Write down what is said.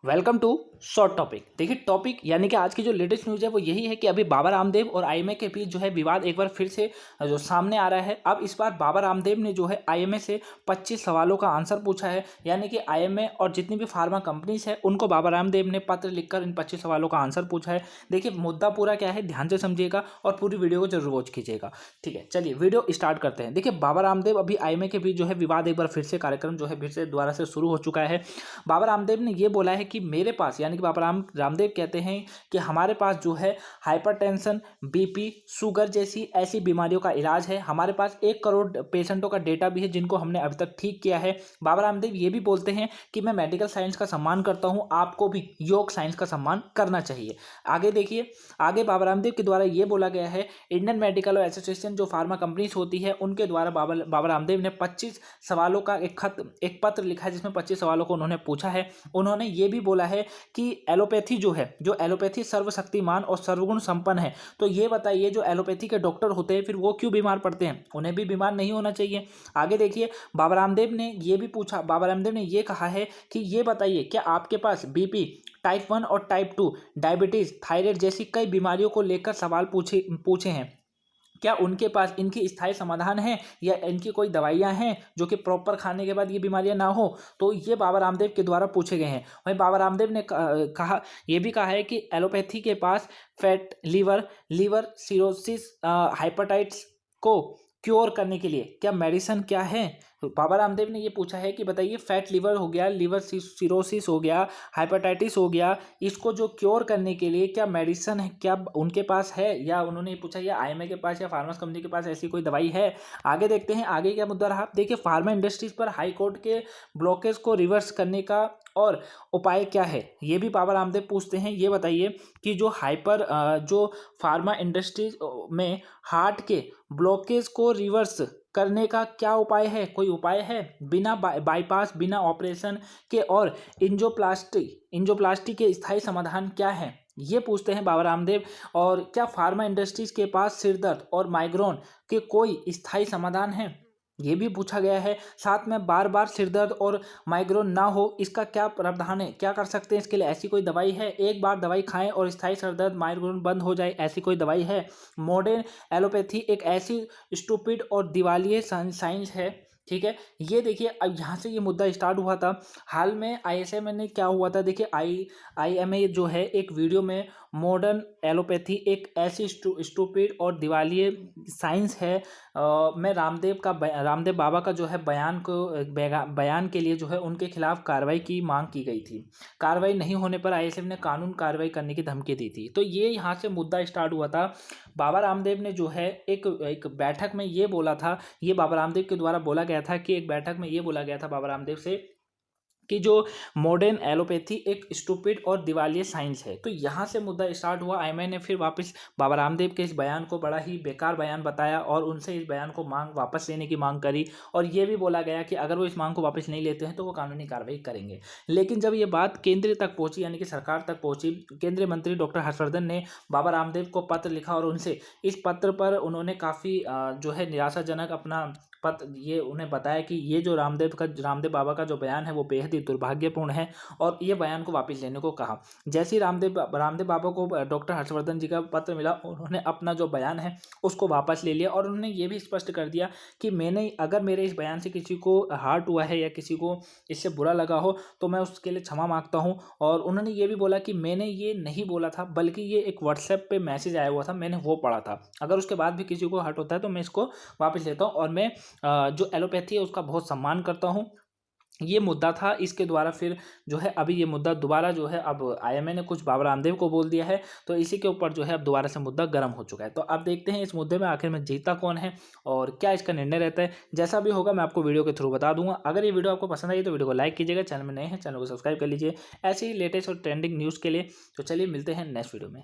Welcome to short topic. देखिए topic यानी कि आज की जो लेटेस्ट न्यूज़ है वो यही है कि अभी बाबा रामदेव और आईएमए के बीच जो है विवाद एक बार फिर से जो सामने आ रहा है। अब इस बार बाबा रामदेव ने जो है आईएमए से 25 सवालों का आंसर पूछा है। यानी कि आईएमए और जितनी भी फार्मा कंपनीज है उनको बाबा रामदेव ने पत्र लिखकर इन 25 सवालों का आंसर पूछा है। देखिए मुद्दा पूरा क्या है, ध्यान से समझिएगा और पूरी वीडियो को जरूर वॉच कीजिएगा। ठीक है, चलिए वीडियो स्टार्ट करते हैं। देखिए बाबा रामदेव अभी आईएमए के बीच जो है विवाद एक बार फिर से कार्यक्रम जो है फिर से दोबारा से शुरू हो चुका है। बाबा रामदेव ने ये बोला है कि मेरे पास यानी कि बाबा रामदेव कहते हैं कि हमारे पास जो है हाइपरटेंशन, बीपी, शुगर जैसी ऐसी बीमारियों का इलाज है। हमारे पास 1 करोड़ पेशेंटों का डेटा भी है जिनको हमने अभी तक ठीक किया है। बाबा रामदेव ये भी बोलते हैं कि मैं मेडिकल साइंस का सम्मान करता हूँ, आपको भी योग साइंस का सम्मान करना चाहिए। आगे देखिए, आगे बाबा रामदेव के द्वारा ये बोला गया है, इंडियन मेडिकल एसोसिएशन जो फार्मा कंपनीज होती है उनके द्वारा बाबा रामदेव ने 25 सवालों का एक पत्र लिखा है जिसमें 25 सवालों को उन्होंने पूछा है। उन्होंने ये भी बोला है कि एलोपैथी जो है, जो एलोपैथी सर्वशक्तिमान और सर्वगुण संपन्न है। तो ये बताइए जो एलोपैथी के डॉक्टर होते हैं फिर वो क्यों बीमार पड़ते हैं, उन्हें भी बीमार नहीं होना चाहिए। आगे देखिए, बाबा रामदेव ने ये भी पूछा, बाबा रामदेव ने ये कहा है कि ये बताइए क्या आपके पास बीपी, टाइप 1 और टाइप 2 डायबिटीज, थायराइड जैसी कई बीमारियों को लेकर सवाल पूछे हैं। क्या उनके पास इनकी स्थायी समाधान है या इनकी कोई दवाइयां हैं जो कि प्रॉपर खाने के बाद ये बीमारियां ना हो। तो ये बाबा रामदेव के द्वारा पूछे गए हैं। वहीं बाबा रामदेव ने कहा, ये भी कहा है कि एलोपैथी के पास फैट लीवर सिरोसिस, हाइपेटाइटिस को क्योर करने के लिए क्या मेडिसिन क्या है। तो बाबा रामदेव ने ये पूछा है कि बताइए फैट लीवर हो गया, लीवर सिरोसिस हो गया, हाइपेटाइटिस हो गया, इसको जो क्योर करने के लिए क्या मेडिसिन है, क्या उनके पास है, या उन्होंने पूछा या आईएमए के पास या फार्मास कंपनी के पास ऐसी कोई दवाई है। आगे देखते हैं आगे क्या मुद्दा रहा। देखिए फार्मा इंडस्ट्रीज पर हाई कोर्ट के ब्लॉकेज को रिवर्स करने का और उपाय क्या है, ये भी बाबा रामदेव पूछते हैं। ये बताइए कि जो फार्मा इंडस्ट्रीज में हार्ट के ब्लॉकेज को रिवर्स करने का क्या उपाय है, कोई उपाय है बिना बाईपास, बिना ऑपरेशन के, और एंजियोप्लास्टी के स्थायी समाधान क्या है, ये पूछते हैं बाबा रामदेव। और क्या फार्मा इंडस्ट्रीज के पास सिरदर्द और माइग्रेन के कोई स्थायी समाधान है, ये भी पूछा गया है। साथ में बार बार सिरदर्द और माइग्रेन ना हो इसका क्या प्रावधान है, क्या कर सकते हैं इसके लिए, ऐसी कोई दवाई है, एक बार दवाई खाएं और स्थायी सिरदर्द माइग्रेन बंद हो जाए, ऐसी कोई दवाई है। मॉडर्न एलोपैथी एक ऐसी स्टूपिड और दिवालिये साइंस है। ठीक है, ये देखिए अब यहाँ से ये मुद्दा स्टार्ट हुआ था। हाल में आईएसएमए ने क्या हुआ था, देखिए आईएमए जो है एक वीडियो में मॉडर्न एलोपैथी एक ऐसी स्टूपिड और दिवालिये साइंस है। मैं रामदेव बाबा का जो है बयान के लिए जो है उनके खिलाफ कार्रवाई की मांग की गई थी। कार्रवाई नहीं होने पर आईएसएम ने कानून कार्रवाई करने की धमकी दी थी। तो ये यहाँ से मुद्दा स्टार्ट हुआ था। बाबा रामदेव ने जो है एक बैठक में ये बोला था, ये बाबा रामदेव के द्वारा बोला गया था कि एक बैठक में ये बोला गया था बाबा रामदेव से कि जो मॉडर्न एलोपैथी एक स्टूपिड और दिवालिये साइंस है। तो यहाँ से मुद्दा स्टार्ट हुआ। आईएमए ने फिर वापस बाबा रामदेव के इस बयान को बड़ा ही बेकार बयान बताया और उनसे इस बयान को वापस लेने की मांग करी, और ये भी बोला गया कि अगर वो इस मांग को वापस नहीं लेते हैं तो वो कानूनी कार्रवाई करेंगे। लेकिन जब ये बात केंद्र तक पहुंची यानी कि सरकार तक पहुंची, केंद्रीय मंत्री डॉक्टर हर्षवर्धन ने बाबा रामदेव को पत्र लिखा और उनसे इस पत्र पर उन्होंने काफ़ी जो है निराशाजनक अपना पत्र ये उन्हें बताया कि ये जो रामदेव बाबा का जो बयान है वो बेहद ही दुर्भाग्यपूर्ण है, और ये बयान को वापस लेने को कहा। जैसे ही रामदेव बाबा को डॉक्टर हर्षवर्धन जी का पत्र मिला, उन्होंने अपना जो बयान है उसको वापस ले लिया और उन्होंने ये भी स्पष्ट कर दिया कि अगर मेरे इस बयान से किसी को हर्ट हुआ है या किसी को इससे बुरा लगा हो तो मैं उसके लिए क्षमा मांगता हूँ। और उन्होंने ये भी बोला कि मैंने ये नहीं बोला था, बल्कि ये एक व्हाट्सएप पे मैसेज आया हुआ था, मैंने वो पढ़ा था। अगर उसके बाद भी किसी को हर्ट होता है तो मैं इसको वापस लेता हूँ, और मैं जो एलोपैथी है उसका बहुत सम्मान करता हूँ। ये मुद्दा था। इसके द्वारा फिर जो है अभी ये मुद्दा दोबारा जो है अब आईएमए ने कुछ बाबा रामदेव को बोल दिया है, तो इसी के ऊपर जो है अब दोबारा से मुद्दा गर्म हो चुका है। तो अब देखते हैं इस मुद्दे में आखिर में जीता कौन है और क्या इसका निर्णय रहता है। जैसा भी होगा मैं आपको वीडियो के थ्रू बता दूंगा। अगर ये वीडियो आपको पसंद आई तो वीडियो को लाइक कीजिएगा, चैनल में नए हैं चैनल को सब्सक्राइब कर लीजिए ऐसे ही लेटेस्ट और ट्रेंडिंग न्यूज़ के लिए। तो चलिए मिलते हैं नेक्स्ट वीडियो में।